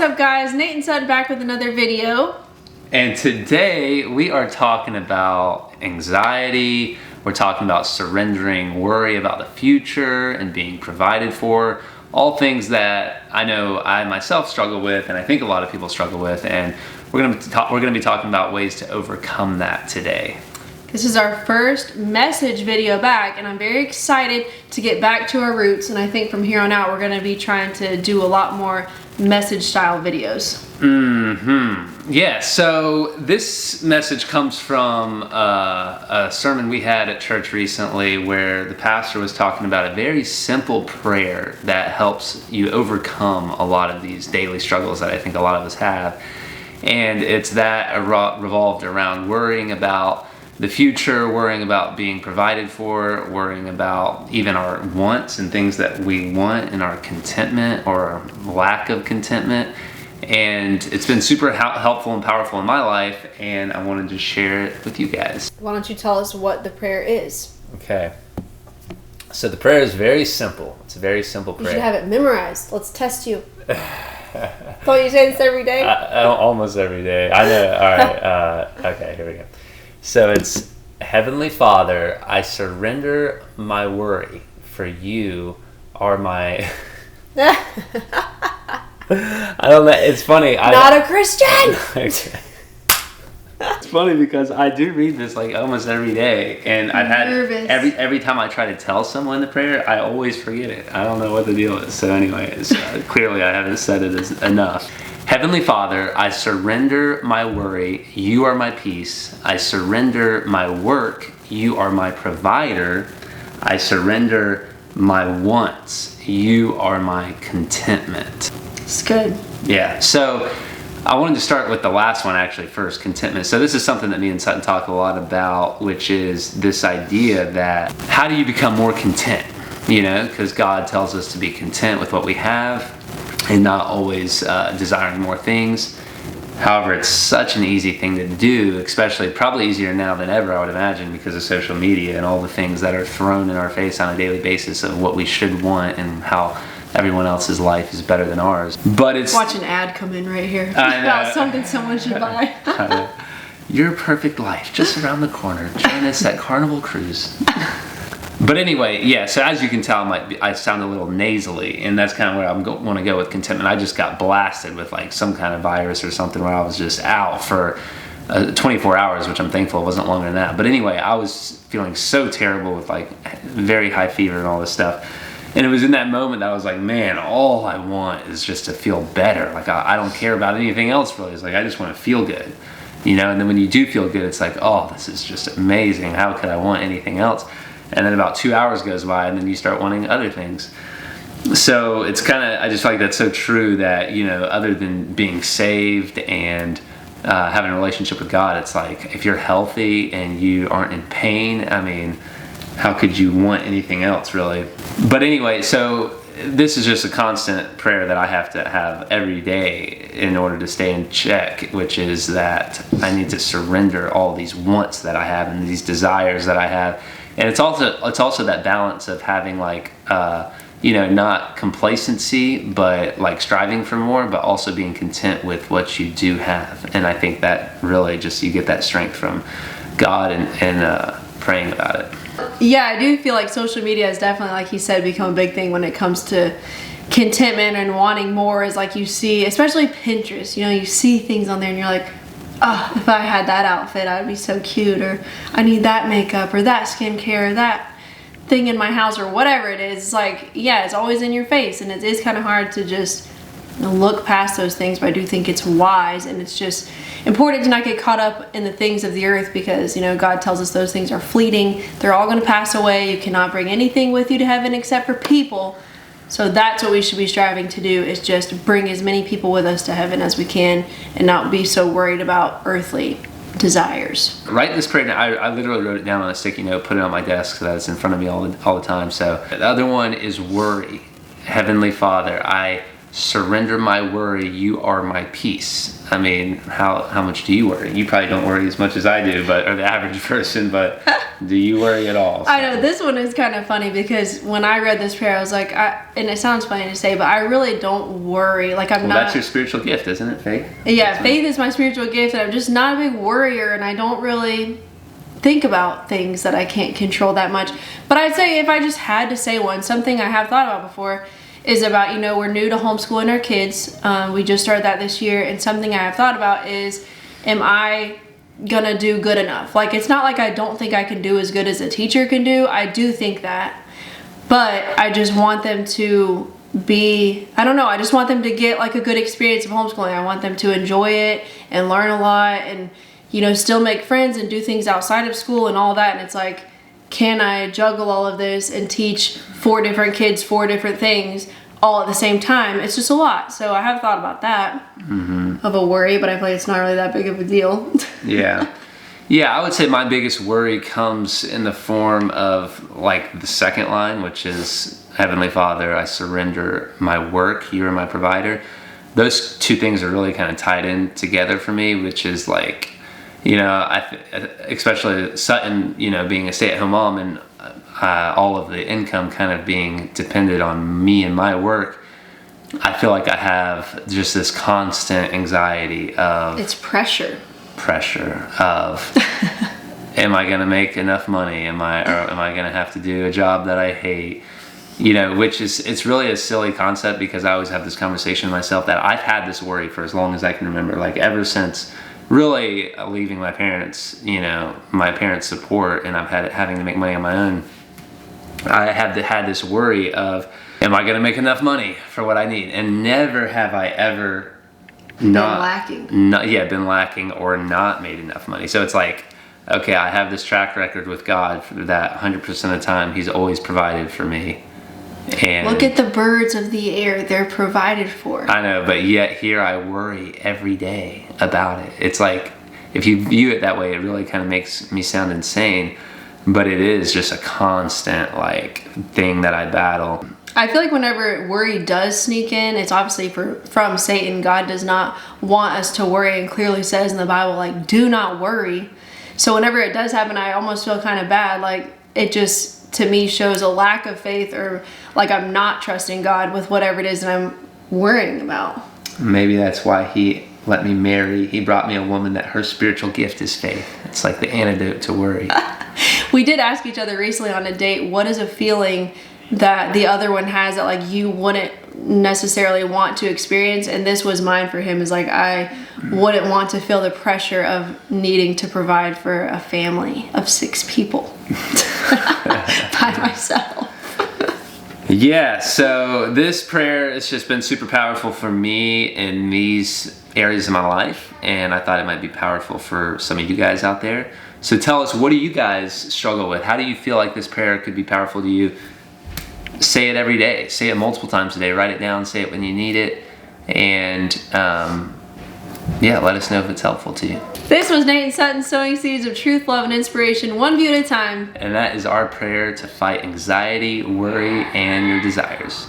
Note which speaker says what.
Speaker 1: up, guys? Nate and Sutton back with another video.
Speaker 2: And today we are talking about anxiety. We're talking about surrendering worry about the future and being provided for. All things that I know I myself struggle with, and I think a lot of people struggle with. And we're going to be talking about ways to overcome that today.
Speaker 1: This is our first message video back, and I'm very excited to get back to our roots. And I think from here on out, we're going to be trying to do a lot more message style videos.
Speaker 2: Yeah, so this message comes from a sermon we had at church recently where the pastor was talking about a very simple prayer that helps you overcome a lot of these daily struggles that I think a lot of us have. And it's that revolved around worrying about the future, worrying about being provided for, worrying about even our wants and things that we want, and our contentment or our lack of contentment. And it's been super helpful and powerful in my life, and I wanted to share it with you guys.
Speaker 1: Why don't you tell us what the prayer is?
Speaker 2: Okay. So the prayer is very simple. It's a very simple prayer.
Speaker 1: You should have it memorized. Let's test you. Don't you say this every day?
Speaker 2: Almost every day. I know. All right. Okay, here we go. So it's, Heavenly Father, I surrender my worry, for you are my... I don't know, it's funny.
Speaker 1: Not a Christian!
Speaker 2: It's funny because I do read this like almost every day, and I've had every time I try to tell someone the prayer, I always forget it. I don't know what the deal is. So anyways, clearly I haven't said it enough. Heavenly Father, I surrender my worry, you are my peace. I surrender my work, you are my provider. I surrender my wants, you are my contentment.
Speaker 1: It's good.
Speaker 2: Yeah, so I wanted to start with the last one actually first, contentment. So this is something that me and Sutton talk a lot about, which is this idea that how do you become more content? You know, because God tells us to be content with what we have and not always desiring more things. However, it's such an easy thing to do, especially probably easier now than ever, I would imagine, because of social media and all the things that are thrown in our face on a daily basis of what we should want and how everyone else's life is better than ours. But it's...
Speaker 1: Watch an ad come in right here about something someone should buy.
Speaker 2: Your perfect life, just around the corner. Join us at Carnival Cruise. But anyway, yeah, so as you can tell, I sound a little nasally, and that's kind of where I want to go with contentment. I just got blasted with like some kind of virus or something where I was just out for 24 hours, which I'm thankful it wasn't longer than that. But anyway, I was feeling so terrible with like very high fever and all this stuff. And it was in that moment that I was like, man, all I want is just to feel better. Like I don't care about anything else really. It's like I just want to feel good, you know? And then when you do feel good, it's like, oh, this is just amazing. How could I want anything else? And then about 2 hours goes by, and then you start wanting other things. So it's kind of, I just feel like that's so true that, you know, other than being saved and having a relationship with God, it's like if you're healthy and you aren't in pain, I mean, how could you want anything else really? But anyway, so this is just a constant prayer that I have to have every day in order to stay in check, which is that I need to surrender all these wants that I have and these desires that I have. And it's also that balance of having like, you know, not complacency, but like striving for more, but also being content with what you do have. And I think that really just, you get that strength from God and praying about it.
Speaker 1: Yeah, I do feel like social media has definitely, like he said, become a big thing when it comes to contentment and wanting more. Is like you see, especially Pinterest, you know, you see things on there and you're like, oh, if I had that outfit, I'd be so cute, or I need that makeup or that skincare or that thing in my house or whatever it is. It's like, yeah, it's always in your face, and it is kind of hard to just look past those things, but I do think it's wise, and it's just important to not get caught up in the things of the earth, because, you know, God tells us those things are fleeting. They're all going to pass away. You cannot bring anything with you to heaven except for people. So that's what we should be striving to do, is just bring as many people with us to heaven as we can and not be so worried about earthly desires.
Speaker 2: Write this prayer down. I literally wrote it down on a sticky note, put it on my desk so that it's in front of me all the time. So the other one is worry. Heavenly Father, I surrender my worry, you are my peace. I mean, how much do you worry? You probably don't worry as much as I do, or the average person, but do you worry at all? So.
Speaker 1: I know, this one is kind of funny because when I read this prayer, I was like, and it sounds funny to say, but I really don't worry. Like, I'm not.
Speaker 2: That's your spiritual gift, isn't it, faith?
Speaker 1: Yeah, faith is my spiritual gift, and I'm just not a big worrier, and I don't really think about things that I can't control that much. But I'd say if I just had to say one, something I have thought about before is about, we're new to homeschooling our kids. We just started that this year, and something I have thought about is, am I gonna do good enough? Like, it's not like I don't think I can do as good as a teacher can do. I do think that, but I just want them to be, I don't know, I just want them to get like a good experience of homeschooling. I want them to enjoy it and learn a lot and, still make friends and do things outside of school and all that. And it's like, can I juggle all of this and teach 4 different kids 4 different things all at the same time? It's just a lot. So I have thought about that of a worry, but I feel like it's not really that big of a deal.
Speaker 2: Yeah, I would say my biggest worry comes in the form of like the second line, which is, Heavenly Father, I surrender my work, you are my provider. Those 2 things are really kind of tied in together for me, which is like, especially Sutton, being a stay-at-home mom and all of the income kind of being dependent on me and my work, I feel like I have just this constant anxiety of...
Speaker 1: It's pressure
Speaker 2: of, am I going to make enough money? Am I going to have to do a job that I hate? Which is, it's really a silly concept because I always have this conversation with myself that I've had this worry for as long as I can remember, like ever since really leaving my parents, my parents' support, and having to make money on my own. I have had this worry of, am I going to make enough money for what I need? And never have I ever been lacking or not made enough money. So it's like, okay, I have this track record with God that 100% of the time He's always provided for me. And
Speaker 1: look at the birds of the air, they're provided for.
Speaker 2: I know, but yet here I worry every day about it. It's like, if you view it that way, it really kind of makes me sound insane, but it is just a constant like thing that I battle.
Speaker 1: I feel like whenever worry does sneak in, it's obviously from Satan. God does not want us to worry, and clearly says in the Bible, like, do not worry. So whenever it does happen, I almost feel kind of bad. Like, it just, to me, shows a lack of faith, or like I'm not trusting God with whatever it is that I'm worrying about.
Speaker 2: Maybe that's why He let me marry. He brought me a woman that her spiritual gift is faith. It's like the antidote to worry.
Speaker 1: We did ask each other recently on a date, what is a feeling that the other one has that like you wouldn't necessarily want to experience? And this was mine for him, is like, I wouldn't want to feel the pressure of needing to provide for a family of 6 people by myself.
Speaker 2: Yeah, so this prayer has just been super powerful for me in these areas of my life, and I thought it might be powerful for some of you guys out there. So tell us, what do you guys struggle with? How do you feel like this prayer could be powerful to you? Say it every day. Say it multiple times a day. Write it down. Say it when you need it. And let us know if it's helpful to you.
Speaker 1: This was Nate and Sutton, sowing seeds of truth, love, and inspiration, one view at a time.
Speaker 2: And that is our prayer to fight anxiety, worry, and your desires.